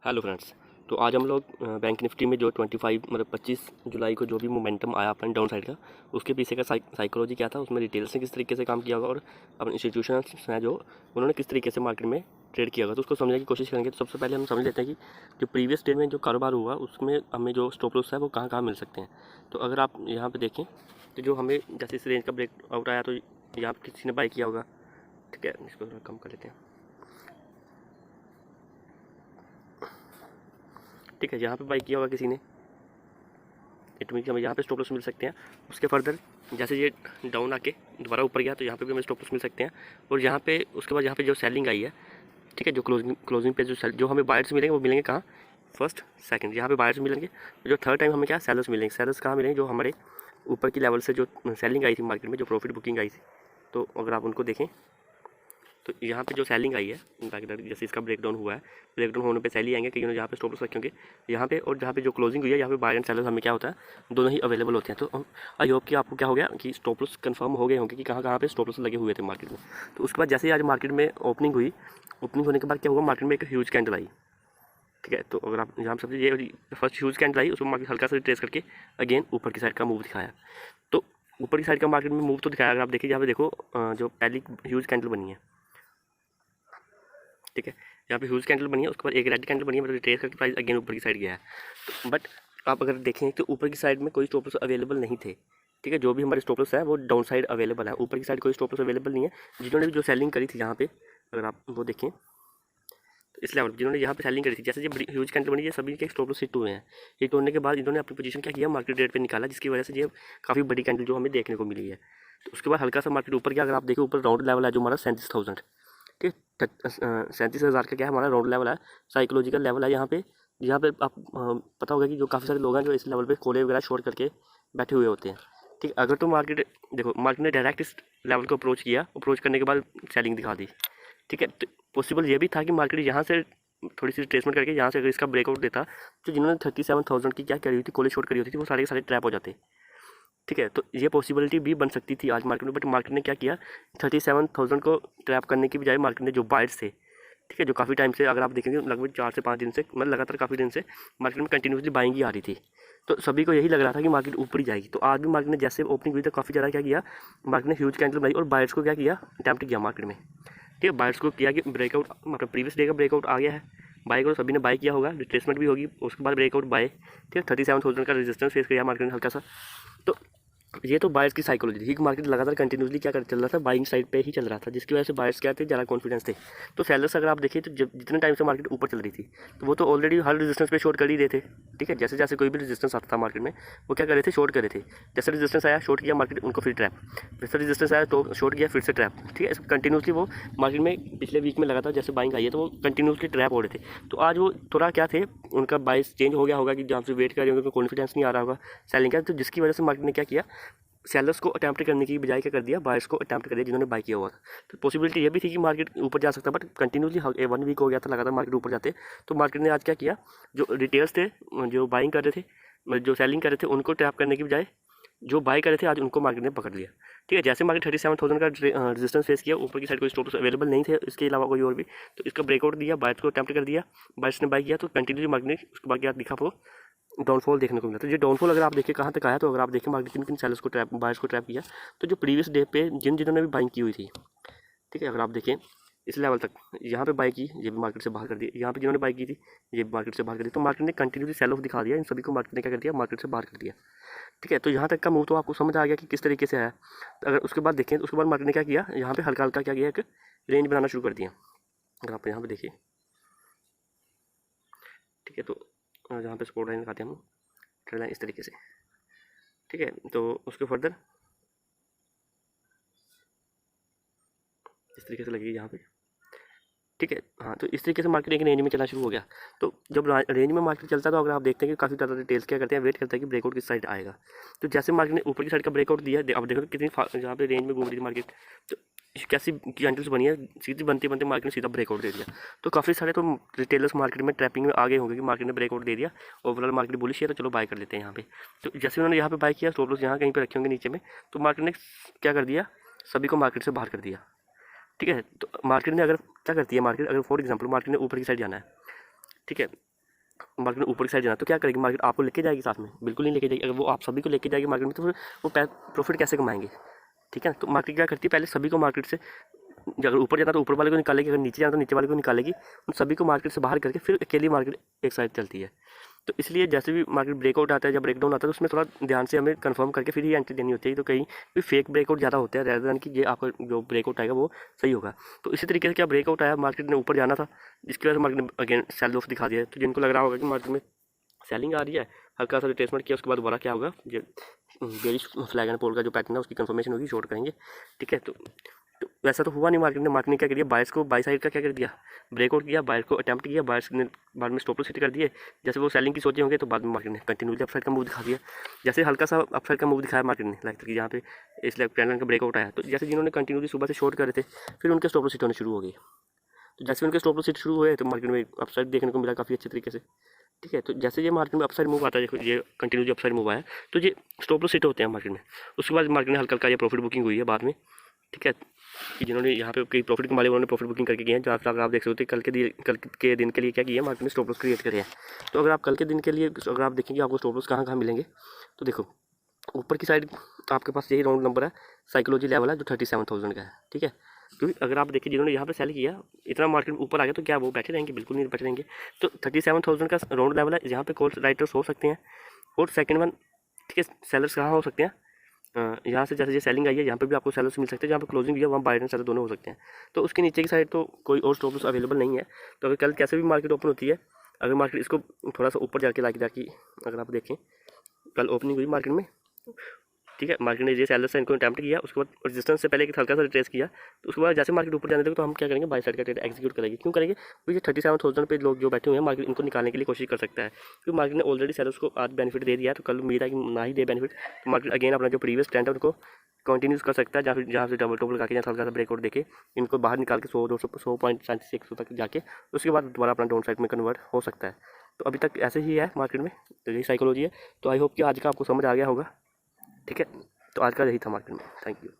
Hello friends. तो आज हम लोग बैंक निफ्टी में जो 25 जुलाई को जो भी मोमेंटम आया अपन डाउन साइड का, उसके पीछे का साइकोलॉजी क्या था, उसमें रिटेल्स ने किस तरीके से काम किया होगा और अपन इंस्टीट्यूशंस हैं जो उन्होंने किस तरीके से मार्केट में ट्रेड किया होगा, तो उसको समझने की कोशिश करेंगे। तो सबसे पहले हम समझ लेते हैं कि जो प्रीवियस डे में जो कारोबार हुआ उसमें हमें जो स्टॉप लॉस है वो कहाँ कहाँ मिल सकते हैं। तो अगर आप यहाँ पर देखें तो जो हमें जैसे इस रेंज का ब्रेकआउट आया तो यहाँ पर किसी ने बाई किया होगा। ठीक है, इसको थोड़ा कम कर लेते हैं। ठीक है, यहाँ पे बाई किया होगा किसी ने, इट मीन हमें यहाँ पे स्टॉप लॉस मिल सकते हैं। उसके फर्दर जैसे ये डाउन आके दोबारा ऊपर गया तो यहाँ पे भी हमें स्टॉप लॉस मिल सकते हैं। और यहाँ पे उसके बाद यहाँ पे जो सेलिंग आई है, ठीक है, जो क्लोजिंग पे जो हमें बायर्स मिलेंगे वो मिलेंगे कहाँ, फर्स्ट सेकंड, यहाँ पे बायर्स मिलेंगे। जो थर्ड टाइम हमें क्या सेलर्स मिलेंगे। सेलर्स कहाँ मिलेंगे, जो हमारे ऊपर की लेवल से जो सेलिंग आई थी मार्केट में, जो प्रॉफिट बुकिंग आई थी। तो अगर आप उनको देखें तो यहाँ पे जो सेलिंग आई है जैसे इसका ब्रेकडाउन हुआ है, ब्रेकडाउन होने पे सेल ही आएंगे, क्योंकि यहाँ पे स्टॉप लॉस रखे होंगे यहाँ पे। और जहाँ पे जो क्लोजिंग हुई है यहाँ पे बायर एंड सेलर्स हमें क्या होता है, दोनों ही अवेलेबल होते हैं। तो आई होप कि आपको क्या हो गया कि स्टॉप लॉस कंफर्म हो गए होंगे कि कहाँ कहाँ पे स्टॉप लॉस लगे हुए थे मार्केट में। तो उसके बाद जैसे ही आज मार्केट में ओपनिंग हुई, ओपनिंग होने के बाद क्या हुआ, मार्केट में एक ह्यूज कैंडल आई। ठीक है, तो अगर आप यहाँ समझे ये फर्स्ट ह्यूज कैंडल आई, उसमें मार्केट हल्का सा ट्रेस करके अगेन ऊपर की साइड का मूव दिखाया। तो ऊपर की साइड का मार्केट में मूव तो दिखाया। अगर आप देखिए यहाँ पे देखो जो पहली ह्यूज कैंडल बनी है, ठीक है, यहाँ पे ह्यूज कैंडल बनी है, उसके बाद एक रेड कैंडल बनी है, मतलब ट्रेस करके प्राइस अगेन ऊपर की साइड गया है। तो बट आप अगर देखें तो ऊपर की साइड में कोई स्टॉप लॉस अवेलेबल नहीं थे। ठीक है, जो भी हमारे स्टॉप लॉस है वो डाउन साइड अवेलेबल है, ऊपर की साइड कोई स्टॉप लॉस अवेलेबल नहीं है। जिन्होंने भी जो सेलिंग करी थी यहाँ पे, अगर आप वो देखें तो इस लेवल जिन्होंने यहाँ पे सेलिंग करी थी, जैसे ये ह्यूज कैंडल बनी, ये सभी के स्टॉप लॉस हिट हुए हैं। हिट होने के बाद इन्होंने अपनी पोजीशन क्या किया, मार्केट रेट पे निकाला, जिसकी वजह से ये काफ़ी बड़ी कैंडल जो हमें देखने को मिली है। तो उसके बाद हल्का सा मार्केट ऊपर गया। अगर आप देखो ऊपर राउंड लेवल है जो हमारा 37,000, ठीक है, 37,000 का क्या है, हमारा राउंड लेवल है, साइकोलॉजिकल लेवल है। यहाँ पे आप पता होगा कि जो काफ़ी सारे लोग हैं जो इस लेवल पे कोले वगैरह शॉर्ट करके बैठे हुए होते हैं। ठीक, अगर तो मार्केट देखो, मार्केट ने डायरेक्ट इस लेवल को अप्रोच किया, अप्रोच करने के बाद सेलिंग दिखा दी। ठीक है, तो पॉसिबल ये भी था कि मार्केट यहाँ से थोड़ी सी रिट्रेसमेंट करके यहाँ से अगर इसका ब्रेकआउट देता, तो जिन्होंने 37,000 की क्या करी हुई थी, कोले शॉर्ट करी होती थी, वो सारे के सारे ट्रैप हो जाते। ठीक है, तो ये पॉसिबिलिटी भी बन सकती थी आज मार्केट में, बट मार्केट ने क्या किया, 37,000 को ट्रैप करने की बजाय मार्केट ने जो बायर्स थे, ठीक है, जो काफ़ी टाइम से अगर आप देखेंगे लगभग 4 से 5 दिन से, मतलब लगातार काफ़ी दिन से मार्केट में कंटिन्यूसली बाइंग ही आ रही थी। तो सभी को यही लग रहा था कि मार्केट ऊपर ही जाएगी। तो आज भी मार्केट ने जैसे ओपनिंग हुई तो काफ़ी ज़्यादा क्या किया, मार्केट ने ह्यूज कैंडल बनाई और बायर्स को क्या किया, अटैम्प्ट किया मार्केट में। ठीक है, बायर्स को किया कि ब्रेकआउट, मतलब प्रीवियस डे का ब्रेकआउट आ गया है, बाई करो, सभी ने बाई किया होगा, रिट्रेसमेंट भी होगी, उसके बाद ब्रेकआउट बाय। ठीक है, 37,000 का रेजिस्टेंस फेस किया मार्केट ने हल्का सा। तो ये तो बायर्स की साइकोलॉजी थी कि मार्केट लगातार कंटिन्यूसली क्या कर चल रहा था, बाइंग साइड पे ही चल रहा था, जिसकी वजह से बायर्स क्या थे, ज़्यादा कॉन्फिडेंस थे। तो सेलर्स अगर आप देखिए तो जब जितने टाइम से मार्केट ऊपर चल रही थी तो वो तो ऑलरेडी हर रेजिस्टेंस पे शॉर्ट कर ही रहे थे। ठीक है, जैसे जैसे कोई भी रेजिस्टेंस आता था मार्केट में वो क्या कर रहे थे, शॉर्ट कर रहे थे। जैसे रेजिस्टेंस आया शॉर्ट किया मार्केट, उनको फिर ट्रैप, जैसे रेजिस्टेंस आया तो शॉर्ट किया, फिर से ट्रैप। ठीक है, कंटिन्यूसली वो मार्केट में पिछले वीक में लगातार जैसे बाइंग आई है तो वो कंटिन्यूसली ट्रैप हो रहे थे। तो आज वो थोड़ा क्या थे, उनका बाइस चेंज हो गया होगा कि जहाँ से वेट कर रहे होंगे, कॉन्फिडेंस नहीं आ रहा होगा सेलिंग का, तो जिसकी वजह से मार्केट ने क्या किया, सेलर्स को अटैम्प्ट करने की बजाय क्या कर दिया, बायर्स को अटैम्प्ट कर दिया जिन्होंने बाई किया हुआ था। तो पॉसिबिलिटी ये भी थी कि मार्केट ऊपर जा सकता, बट कंटिन्यूसली 1 वीक हो गया था लगातार मार्केट ऊपर जाते। तो मार्केट ने आज क्या किया, जो रिटेलर्स थे जो बाइंग कर रहे थे, जो सेलिंग कर रहे थे, उनको ट्रैप करने की बजाय जो बाई कर रहे थे आज उनको मार्केट ने पकड़ लिया। ठीक है, जैसे मार्केट 37,000 का रेजिस्टेंस फेस किया, ऊपर की साइड कोई स्टॉप अवेलेबल नहीं थे इसके अलावा कोई और भी, तो इसका ब्रेकआउट दिया, बायर्स को अटैम्प्ट कर दिया, बायर्स ने बाई किया, तो कंटिन्यूसली मार्केट ने उसके बाद क्या दिखा, वो डाउनफॉल देखने को मिला। तो ये डाउनफॉल अगर आप देखिए कहाँ तक आया, तो अगर आप देखें मार्केट किन किन सेलर्स को ट्रैप, बायर्स को ट्रैप किया, तो जो प्रीवियस डे पे जिन्होंने भी बाइंग की हुई थी, ठीक है, अगर आप देखें इस लेवल तक, यहाँ पे बाई की, ये भी मार्केट से बाहर कर दिया, यहाँ पे जिन्होंने बाई की थी ये भी मार्केट से बाहर कर दिया। तो मार्केट ने कंटिन्यूसली सेल ऑफ दिखा दिया, इन सभी को मार्केट ने क्या कर दिया, मार्केट से बाहर कर दिया। ठीक है, तो यहाँ तक का मूव तो आपको समझ आ गया कि किस तरीके से है। तो अगर उसके बाद देखें तो उसके बाद मार्केट ने क्या किया, यहाँ पे हल्का हल्का क्या किया, एक रेंज बनाना शुरू कर दिया। अगर आप यहाँ पे देखिए, ठीक है, तो यहाँ पे सपोर्ट लाइन लगाते हैं हम, ट्रेड लाइन इस तरीके से। ठीक है, तो उसके फर्दर इस तरीके से लगेगी यहाँ पे। ठीक है, हाँ, तो इस तरीके से मार्केट एक रेंज में चलना शुरू हो गया। तो जब रेंज में मार्केट चलता है तो अगर आप देखते हैं कि काफ़ी ज़्यादा डिटेल्स क्या करते हैं, वेट करते हैं कि ब्रेकआउट किस साइड आएगा। तो जैसे मार्केट ने ऊपर की साइड का ब्रेकआउट दिया, अब देखो कितनी यहाँ पे रेंज में घूम रही थी मार्केट, तो कैसी कैंडल्स बनी है, सीधी बनते बनते मार्केट ने सीधा ब्रेकआउट दे दिया। तो काफ़ी सारे तो रिटेलर्स मार्केट में ट्रैपिंग में आ गए होंगे कि मार्केट ने ब्रेकआउट दे दिया, ओवरऑल मार्केट बुलिश है तो चलो बाय कर लेते हैं यहाँ पे। तो जैसे उन्होंने यहाँ पे बाय किया, स्टॉप लॉस यहाँ कहीं पे रखे होंगे नीचे में, तो मार्केट ने क्या कर दिया, सभी को मार्केट से बाहर कर दिया। ठीक है, तो मार्केट ने अगर क्या करती है, मार्केट अगर फॉर एग्जांपल मार्केट ने ऊपर की साइड जाना है, ठीक है, मार्केट में ऊपर की साइड जाना, तो क्या करेगी मार्केट? आपको लेके जाएगी साथ में? बिल्कुल नहीं लेके जाएगी। अगर वो आप सभी को लेके जाएगी मार्केट में, तो फिर वो प्रॉफिट कैसे कमाएंगे? ठीक है, तो मार्केट क्या करती है, पहले सभी को मार्केट से, अगर ऊपर जाता तो ऊपर वाले को निकालेगी, अगर नीचे जाता तो नीचे वाले को निकालेगी, उन सभी को मार्केट से बाहर करके फिर अकेली मार्केट एक साइड चलती है। तो इसलिए जैसे भी मार्केट ब्रेकआउट आता है, जब ब्रेकडाउन आता है, तो उसमें थोड़ा ध्यान से हमें कंफर्म करके फिर ही एंट्री देनी होती है। तो कहीं भी फेक ब्रेकआउट ज़्यादा होते हैं, रेदर देन कि ये आपका जो ब्रेकआउट आएगा वो सही होगा। तो इसी तरीके से क्या ब्रेकआउट आया, मार्केट ने ऊपर जाना था, जिसकी वजह से मार्केट ने अगेन सेल ऑफ दिखा दिया है। तो जिनको लग रहा होगा कि मार्केट में सेलिंग आ रही है, हल्का सा रिट्रेसमेंट किया, उसके बाद दोबारा क्या होगा, ये बेरिश फ्लैग एंड पोल का जो पैटर्न है उसकी कंफर्मेशन होगी, शॉर्ट करेंगे। ठीक है, तो वैसा तो हुआ नहीं। मार्केट ने क्या किया, बायर्स को बाय साइड का क्या कर दिया, ब्रेकआउट किया, बायर्स को अटैम्प्ट किया, बायर्स ने बाद में स्टॉप लॉस हिट कर दिए। जैसे वो सेलिंग की सोचे होंगे, तो बाद में मार्केट ने कंटिन्यूली अपसाइड का मूव दिखा दिया। जैसे हल्का सा अपसाइड का मूव दिखाया मार्केट ने, लाइक कि यहाँ पे इसलिए ट्रेंड का ब्रेकआउट आया, तो जैसे जिन्होंने कंटिन्यूली सुबह से शॉर्ट करे थे, फिर उनके स्टॉप लॉस हिट होने शुरू हो गए। तो जैसे उनके स्टॉप लॉस हिट शुरू हुए, तो मार्केट में अपसाइड देखने को मिला काफ़ी अच्छे तरीके से। ठीक है, तो जैसे ये मार्केट में अपसाइड मूव आता है, देखो ये कंटिन्यू अपसाइड मूव आया, तो ये स्टॉप लॉस हिट होते हैं मार्केट में। उसके बाद मार्केट में हल्का हल्का ये प्रॉफिट बुकिंग हुई है बाद में। ठीक है, कि जिन्होंने यहाँ पे कई प्रॉफिट कमा लिया, उन्होंने प्रॉफिट बुकिंग करके गए हैं। जहाँ अगर आप देख सकते हो कल के दिन के लिए क्या किया मार्केट में, स्टॉप लॉस क्रिएट करे हैं। तो अगर आप कल के दिन के लिए अगर आप देखेंगे आपको स्टॉप लॉस कहाँ कहाँ मिलेंगे, तो देखो ऊपर की साइड आपके पास यही राउंड नंबर है, साइकोलॉजी लेवल है जो 37,000 का है। ठीक है, क्योंकि अगर आप देखिए जिन्होंने यहाँ पे सेल किया, इतना मार्केट ऊपर आ गया, तो क्या वो बैठे रहेंगे? बिल्कुल नहीं बैठे रहेंगे। तो 37,000 का राउंड लेवल है, जहाँ पे कॉल राइटर्स हो सकते हैं। और सेकंड वन, ठीक है, सेलर्स कहाँ हो सकते हैं, यहाँ से जैसे ये सेलिंग आई है, यहाँ पे भी आपको सेलर्स मिल सकते हैं। जहाँ पे क्लोजिंग भी है वहाँ बायर एंड सेलर दोनों हो सकते हैं। तो उसके नीचे की साइड तो कोई और स्टॉप लॉस अवेलेबल नहीं है। तो अगर कल कैसे भी मार्केट ओपन होती है, अगर मार्केट इसको थोड़ा सा ऊपर जाके जाके अगर आप देखें, कल ओपनिंग हुई मार्केट में, ठीक है, मार्केट ने ये सेलर्स इनको अटैम्प्ट किया, उसके बाद रेजिस्टेंस से पहले एक हल्का सा ट्रेस किया, तो उसके बाद जैसे मार्केट ऊपर जाने लगे, तो हम क्या करेंगे, बाय साइड का ट्रेड एग्जीक्यूट करेंगे। क्यों करेंगे? क्योंकि ये 37,000 पे लोग जो बैठे हुए हैं, मार्केट इनको निकालने के लिए कोशिश कर सकता है। क्योंकि मार्केट ने ऑलरेडी सेलर्स को आज बेनिफिट दे दिया है, तो कल उम्मीद है कि ना ही दे बेनिफिट, तो मार्केट अगेन अपना जो प्रीवियस ट्रेंड है उनको कंटिन्यूस कर सकता है। जहाँ से डबल टॉप लगा के, जहाँ हल्का सा ब्रेकआउट देके इनको बाहर निकाल के 100-100 तक जाके, उसके बाद दोबारा अपना डाउन साइड में कन्वर्ट हो सकता है। तो अभी तक ऐसे ही है मार्केट में, तो यही साइकोलॉजी है। तो आई होप कि आज का आपको समझ आ गया होगा। ठीक है, तो आज का यही था मार्केट में। Thank you.